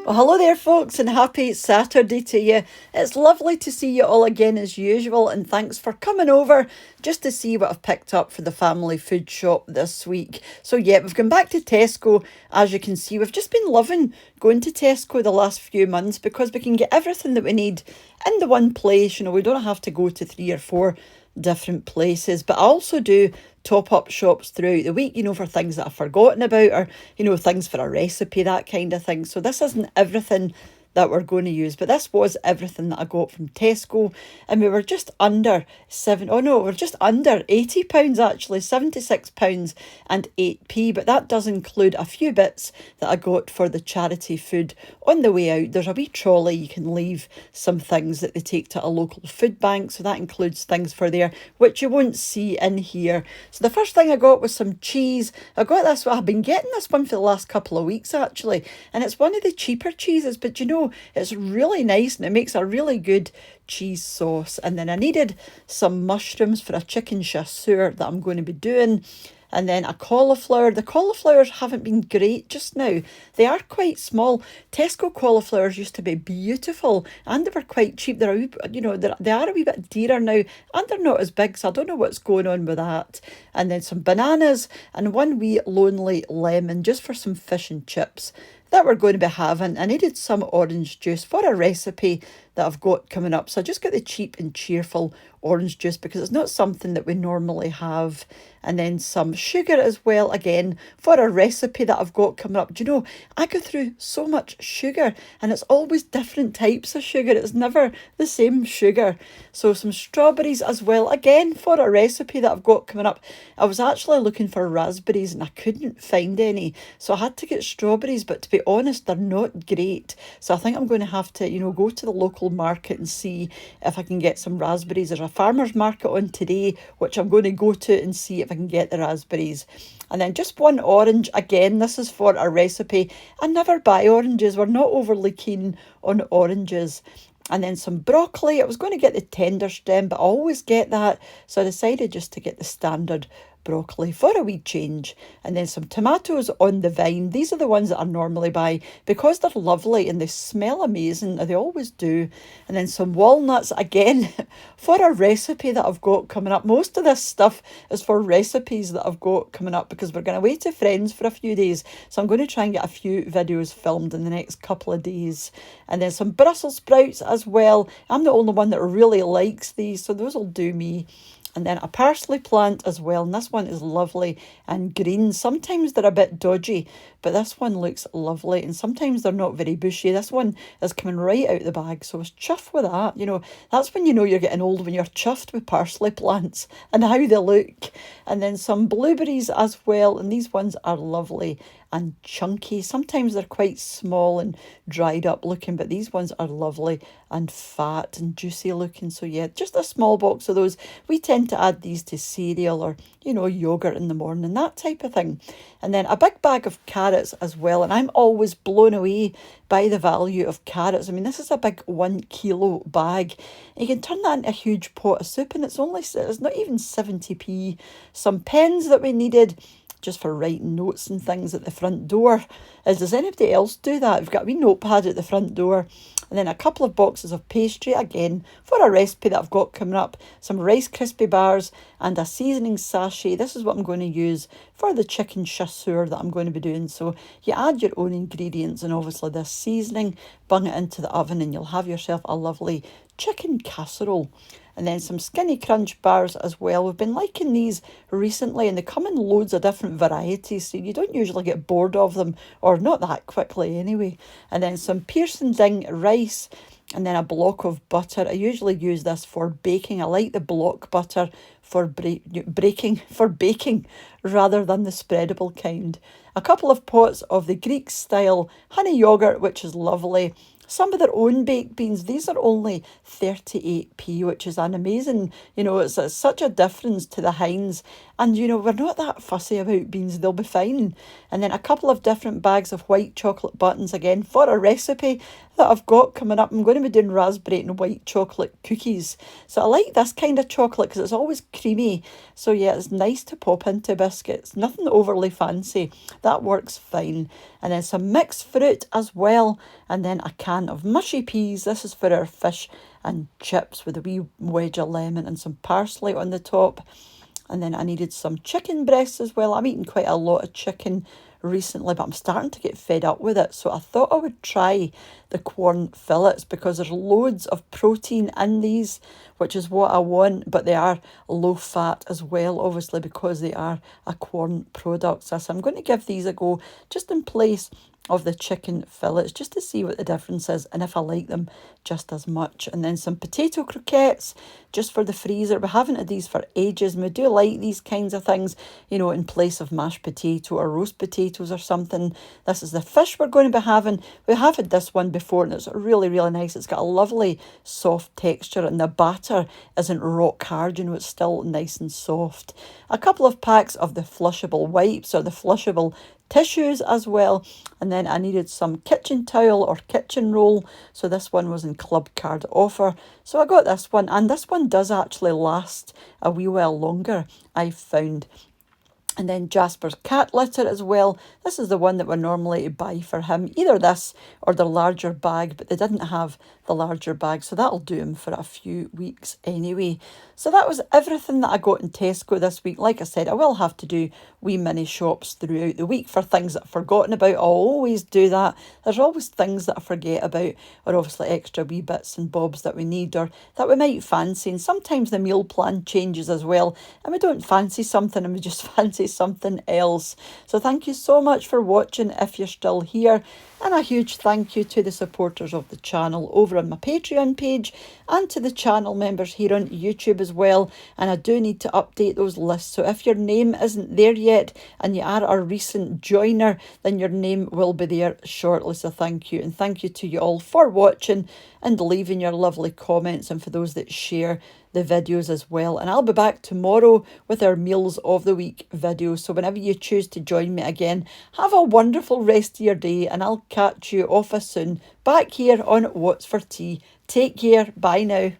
Well, hello there, folks, and happy Saturday to you. It's lovely to see you all again as usual, and thanks for coming over just to see what I've picked up for the family food shop this week. So, yeah, we've gone back to Tesco. As you can see, we've just been loving going to Tesco the last few months because we can get everything that we need in the one place. We don't have to go to 3 or 4 different places, but I also do top up shops throughout the week, for things that I've forgotten about or, things for a recipe, that kind of thing. So this isn't everything that we're going to use, but this was everything that I got from Tesco, and we were just under we're just under £80 actually, £76 and 8p, but that does include a few bits that I got for the charity food on the way out. There's a wee trolley you can leave some things that they take to a local food bank, so that includes things for there which you won't see in here. So the first thing I got was some cheese. I got this, I've been getting this one for the last couple of weeks actually, and it's one of the cheaper cheeses, but it's really nice and it makes a really good cheese sauce. And then I needed some mushrooms for a chicken chasseur that I'm going to be doing. And then a cauliflower. The cauliflowers haven't been great just now. They are quite small. Tesco cauliflowers used to be beautiful and they were quite cheap. They're a wee, they are a wee bit dearer now and they're not as big. So I don't know what's going on with that. And then some bananas and one wee lonely lemon just for some fish and chips that we're going to be having. I needed some orange juice for a recipe that I've got coming up. So I just got the cheap and cheerful orange juice because it's not something that we normally have. And then some sugar as well, again, for a recipe that I've got coming up. I go through so much sugar and it's always different types of sugar. It's never the same sugar. So some strawberries as well, again, for a recipe that I've got coming up. I was actually looking for raspberries and I couldn't find any. So I had to get strawberries, but to be honest, they're not great. So I think I'm going to have to, go to the local market and see if I can get some raspberries. There's a farmer's market on today, which I'm going to go to and see if I can get the raspberries. And then just one orange. Again, this is for a recipe. I never buy oranges. We're not overly keen on oranges. And then some broccoli. I was going to get the tender stem, but I always get that. So I decided just to get the standard broccoli for a wee change. And then some tomatoes on the vine. These are the ones that I normally buy because they're lovely and they smell amazing. They always do. And then some walnuts again for a recipe that I've got coming up. Most of this stuff is for recipes that I've got coming up because we're going away to friends for a few days. So I'm going to try and get a few videos filmed in the next couple of days. And then some Brussels sprouts as well. I'm the only one that really likes these, so those will do me. And then a parsley plant as well. And this one is lovely and green. Sometimes they're a bit dodgy, but this one looks lovely. And sometimes they're not very bushy. This one is coming right out the bag. So I was chuffed with that. That's when you know you're getting old, when you're chuffed with parsley plants and how they look. And then some blueberries as well. And these ones are lovely and chunky. Sometimes they're quite small and dried up looking, but these ones are lovely and fat and juicy looking. So yeah, just a small box of those. We tend to add these to cereal or, yogurt in the morning, that type of thing. And then a big bag of carrots as well. And I'm always blown away by the value of carrots. I mean, this is a big 1 kilo bag. You can turn that into a huge pot of soup and it's not even 70p. Some pens that we needed just for writing notes and things at the front door. Does anybody else do that? We've got a wee notepad at the front door. And then a couple of boxes of pastry, again, for a recipe that I've got coming up. Some Rice Krispie bars and a seasoning sachet. This is what I'm going to use for the chicken chasseur that I'm going to be doing. So you add your own ingredients and obviously this seasoning, bung it into the oven and you'll have yourself a lovely chicken casserole. And then some Skinny Crunch bars as well. We've been liking these recently and they come in loads of different varieties, so you don't usually get bored of them, or not that quickly anyway. And then some Pearson Ding rice and then a block of butter. I usually use this for baking. I like the block butter for baking rather than the spreadable kind. A couple of pots of the Greek style honey yogurt, which is lovely. Some of their own baked beans. These are only 38p, which is an amazing, it's such a difference to the Heinz. And we're not that fussy about beans, they'll be fine. And then a couple of different bags of white chocolate buttons again for a recipe that I've got coming up. I'm going to be doing raspberry and white chocolate cookies. So I like this kind of chocolate because it's always creamy. So yeah, it's nice to pop into biscuits. Nothing overly fancy. That works fine. And then some mixed fruit as well. And then a can of mushy peas. This is for our fish and chips with a wee wedge of lemon and some parsley on the top. And then I needed some chicken breasts as well. I'm eating quite a lot of chicken recently, but I'm starting to get fed up with it. So I thought I would try the corn fillets because there's loads of protein in these, which is what I want, but they are low fat as well, obviously, because they are a corn product. So I'm going to give these a go just in place of the chicken fillets just to see what the difference is and if I like them just as much. And then some potato croquettes just for the freezer. We haven't had these for ages and we do like these kinds of things, in place of mashed potato or roast potatoes or something. This is the fish we're going to be having. We have had this one before and it's really, really nice. It's got a lovely soft texture and the batter isn't rock hard, it's still nice and soft. A couple of packs of the flushable wipes or the flushable tissues as well. And then I needed some kitchen towel or kitchen roll. So this one was in club card offer. So I got this one, and this one does actually last a wee while longer, I've found. And then Jasper's cat litter as well. This is the one that we normally buy for him. Either this or the larger bag, but they didn't have the larger bag. So that'll do him for a few weeks anyway. So that was everything that I got in Tesco this week. Like I said, I will have to do wee mini shops throughout the week for things that I've forgotten about. I'll always do that. There's always things that I forget about, or obviously extra wee bits and bobs that we need or that we might fancy. And sometimes the meal plan changes as well. And we don't fancy something and we just fancy something else. So thank you so much for watching if you're still here, and a huge thank you to the supporters of the channel over on my Patreon page and to the channel members here on YouTube as well. And I do need to update those lists, so if your name isn't there yet and you are a recent joiner, then your name will be there shortly. So thank you, and thank you to you all for watching and leaving your lovely comments, and for those that share the videos as well. And I'll be back tomorrow with our meals of the week video. So whenever you choose to join me again, have a wonderful rest of your day, and I'll catch you off as soon back here on What's for Tea. Take care. Bye now.